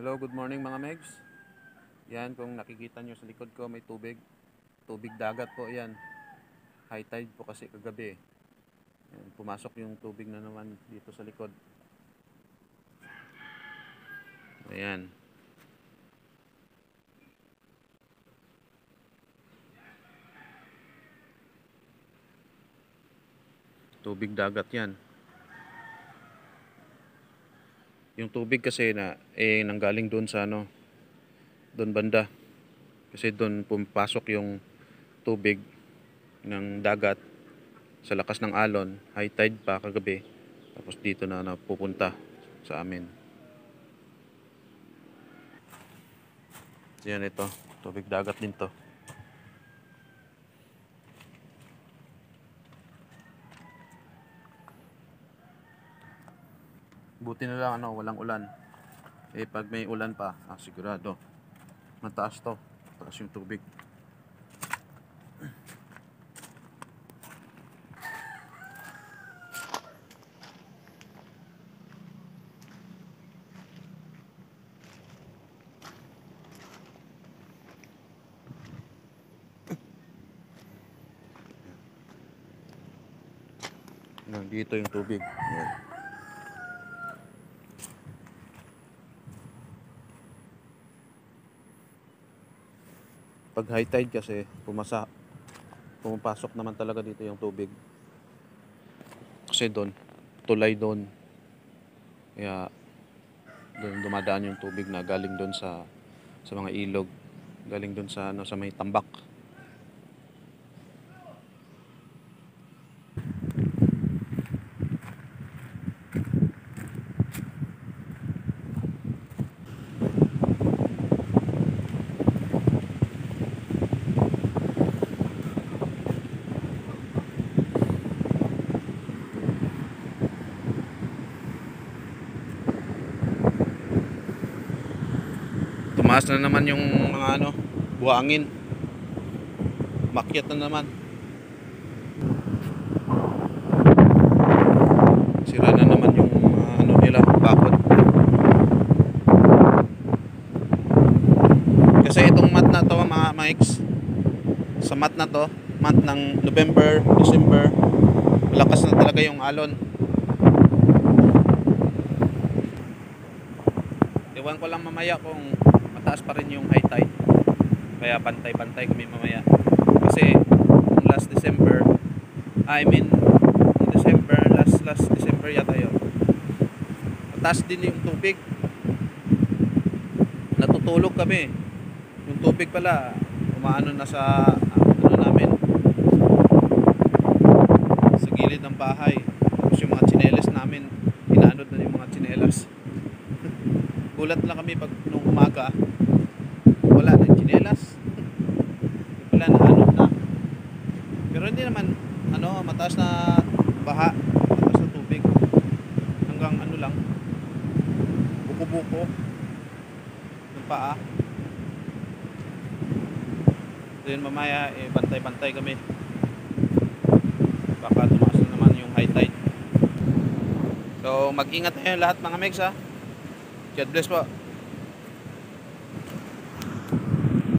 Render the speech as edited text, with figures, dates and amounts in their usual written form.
Hello, good morning mga Megs. Yan, kung nakikita nyo sa likod ko may tubig. Tubig dagat po yan. High tide po kasi kagabi. Yan, pumasok yung tubig na naman dito sa likod. Ayan. Tubig dagat yan. Yung tubig kasi na nanggaling doon sa doon banda. Kasi doon pumapasok yung tubig ng dagat sa lakas ng alon, high tide pa kagabi. Tapos dito na napupunta sa amin. Yan ito, tubig dagat din to. Buti na lang walang ulan. Pag may ulan pa, sigurado mataas to. Taas yung tubig. Dito yung tubig. Yan. Pag high tide kasi pumapasok naman talaga dito yung tubig. Kasi doon, tulay doon. Kaya doon dumadaan yung tubig na galing doon sa mga ilog. Galing doon sa sa may tambak. Tumaas na naman yung mga buhangin. Makyat na naman. Sira na naman yung nila, bakod. Kasi itong month na to mga Mikes, sa month na to, month ng November, December, malakas na talaga yung alon. Ewan ko lang mamaya kung mataas pa rin yung high tide. Kaya pantay-pantay kami mamaya. Kasi last December, last December yata yun, mataas din yung tubig. Natutulog kami. Yung tubig pala, umaano na sa namin, sa gilid ng bahay. Tapos yung mga tsinelas namin, inaanod na yung mga tsinelas. Gulat lang kami pag nung umaga, wala na yung tsinelas. Wala na, anod na. Pero hindi naman mataas na baha, mataas na tubig. Hanggang lang, buko-buko ng paa. So yun mamaya, bantay-bantay kami. Baka tumaas na naman yung high tide. So mag-ingat tayo lahat mga Megs ha. God bless po.